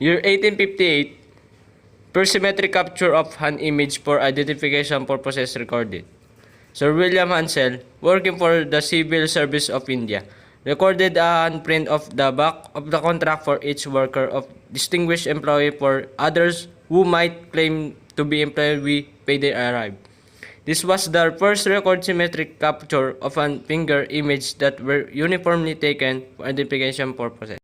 Year 1858, first symmetric capture of an image for identification purposes recorded. Sir William Hansel, working for the Civil Service of India, recorded a handprint of the back of the contract for each worker of distinguished employee for others who might claim to be employee when they arrive. This was the first record symmetric capture of a finger image that were uniformly taken for identification purposes.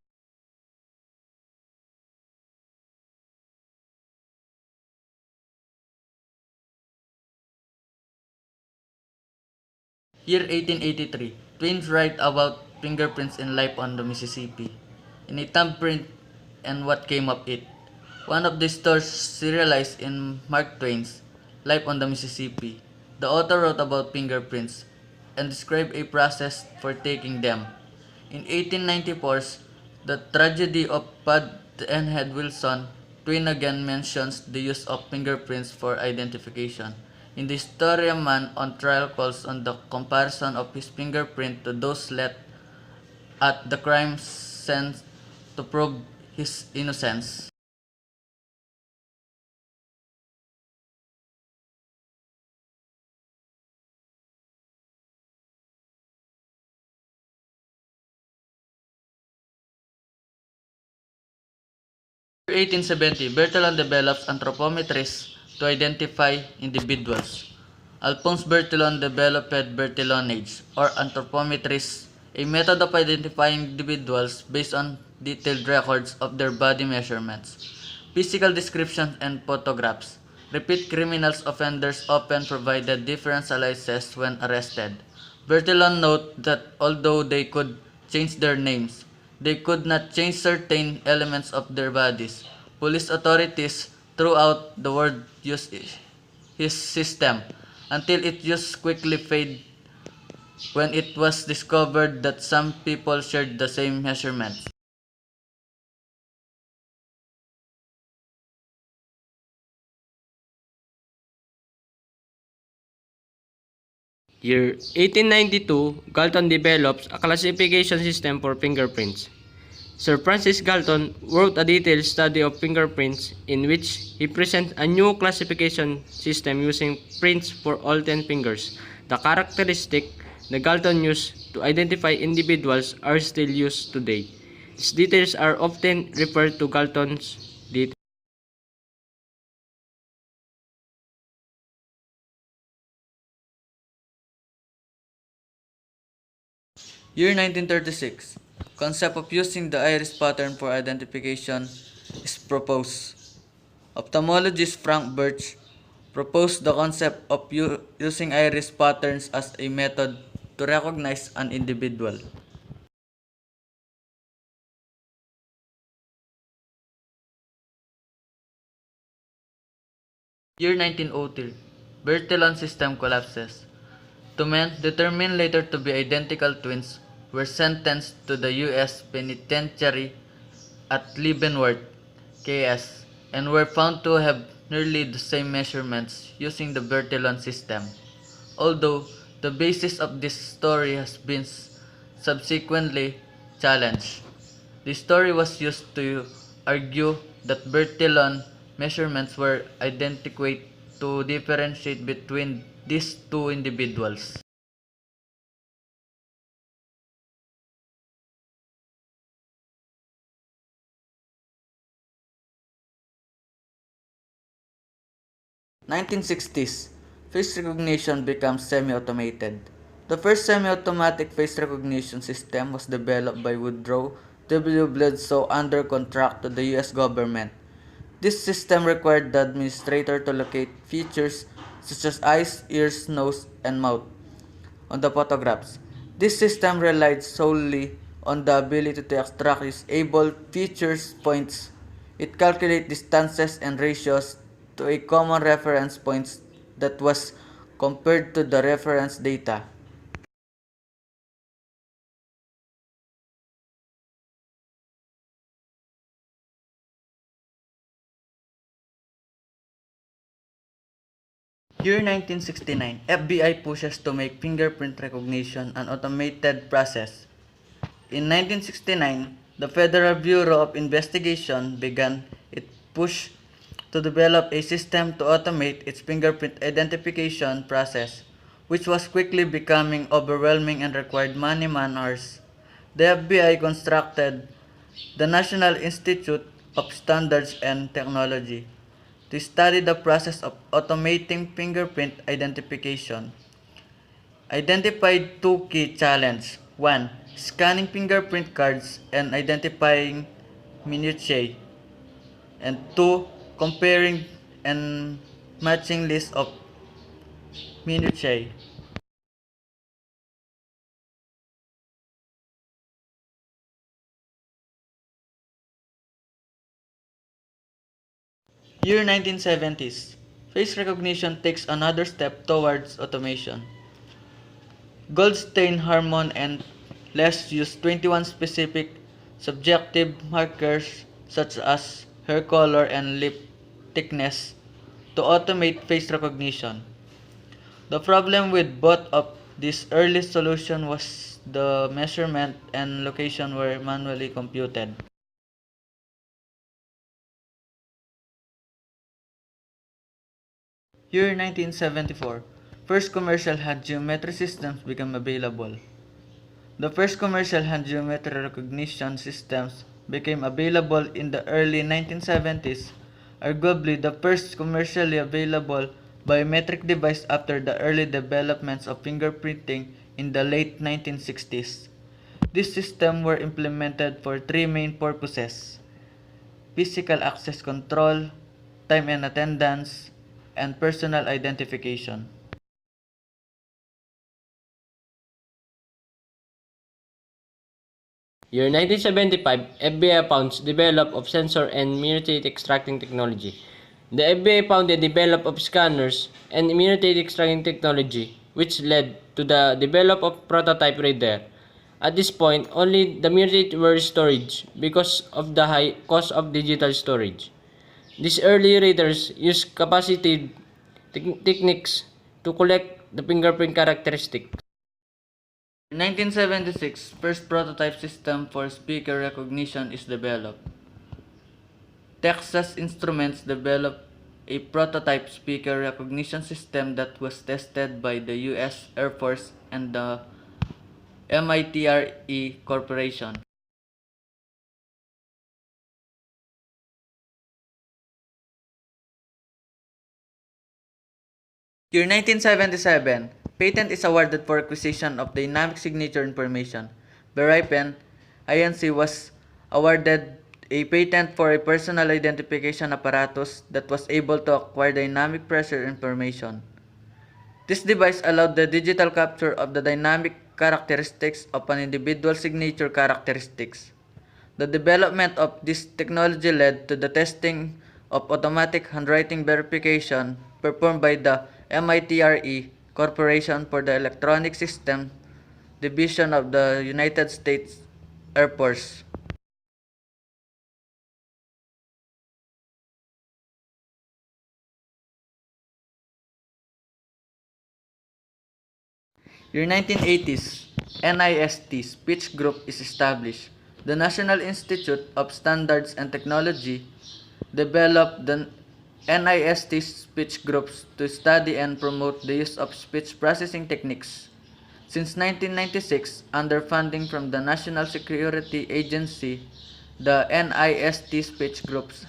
Year 1883, twins write about fingerprints in Life on the Mississippi, in a thumbprint and what came of it. One of the stories serialized in Mark Twain's Life on the Mississippi. The author wrote about fingerprints and described a process for taking them. In 1894, the tragedy of Bud and Head Wilson, Twain again mentions the use of fingerprints for identification. In the story, a man on trial calls on the comparison of his fingerprint to those left at the crime scene to prove his innocence. In 1870, Bertillon develops anthropometries to identify individuals. Alphonse Bertillon developed Bertillonage, or anthropometries, a method of identifying individuals based on detailed records of their body measurements, physical descriptions, and photographs. Repeat criminals offenders often provided different aliases when arrested. Bertillon noted that although they could change their names, they could not change certain elements of their bodies. Police authorities throughout the world used his system until it used quickly faded when it was discovered that some people shared the same measurements. Year 1892, Galton develops a classification system for fingerprints. Sir Francis Galton wrote a detailed study of fingerprints in which he presents a new classification system using prints for all 10 fingers. The characteristic the Galton used to identify individuals are still used today. These details are often referred to Galton's details. Year 1936. Concept of using the iris pattern for identification is proposed. Ophthalmologist Frank Birch proposed the concept of using iris patterns as a method to recognize an individual. Year 1903. Bertillon system collapses. Two men, determined later to be identical twins, were sentenced to the U.S. Penitentiary at Leavenworth, KS, and were found to have nearly the same measurements using the Bertillon system. Although the basis of this story has been subsequently challenged, the story was used to argue that Bertillon measurements were inadequate to differentiate between these two individuals. Nineteen 1960s, face recognition becomes semi-automated. The first semi-automatic face recognition system was developed by Woodrow W. Bledsoe under contract to the U.S. government. This system required the administrator to locate features such as eyes, ears, nose, and mouth on the photographs. This system relied solely on the ability to extract usable features points. It calculated distances and ratios to a common reference points that was compared to the reference data. Year 1969, FBI pushes to make fingerprint recognition an automated process. In 1969, the Federal Bureau of Investigation began its push to develop a system to automate its fingerprint identification process, which was quickly becoming overwhelming and required many man-hours. The FBI constructed the National Institute of Standards and Technology to study the process of automating fingerprint identification. Identified two key challenges. One, scanning fingerprint cards and identifying minutiae. And two, comparing and matching lists of minutiae. Year 1970s. Face recognition takes another step towards automation. Goldstein, Harmon, and Les used 21 specific subjective markers such as hair color and lip thickness to automate face recognition. The problem with both of these early solutions was the measurement and location were manually computed. Year 1974. First commercial hand geometry systems became available. The first commercial hand geometry recognition systems became available in the early 1970s, arguably the first commercially available biometric device after the early developments of fingerprinting in the late 1960s. These systems were implemented for three main purposes: physical access control, time and attendance, and personal identification. Year 1975, FBI founds develop of sensor and mutate extracting technology. The FBI found the develop of scanners and mutate extracting technology, which led to the develop of prototype reader. At this point, only the mutate were storage because of the high cost of digital storage. These early readers used capacitive techniques to collect the fingerprint characteristics. In 1976, first prototype system for speaker recognition is developed. Texas Instruments developed a prototype speaker recognition system that was tested by the U.S. Air Force and the MITRE Corporation. Year 1977, patent is awarded for acquisition of dynamic signature information. Veripen, Inc. was awarded a patent for a personal identification apparatus that was able to acquire dynamic pressure information. This device allowed the digital capture of the dynamic characteristics of an individual's signature characteristics. The development of this technology led to the testing of automatic handwriting verification performed by the MITRE Corporation for the Electronic System Division of the United States Air Force. Year 1980s, NIST Speech Group is established. The National Institute of Standards and Technology developed the NIST speech groups to study and promote the use of speech processing techniques. Since 1996, under funding from the National Security Agency, the NIST speech groups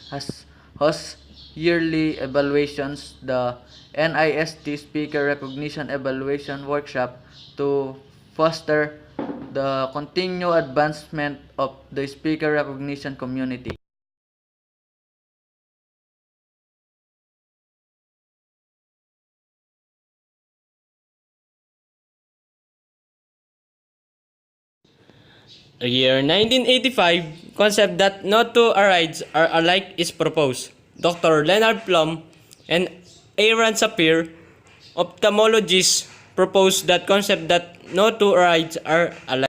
host yearly evaluations, the NIST Speaker Recognition Evaluation Workshop, to foster the continued advancement of the speaker recognition community. Year 1985, concept that no two arides are alike is proposed. Dr. Leonard Plum and Aaron Sapir, ophthalmologists, proposed that concept that no two arides are alike.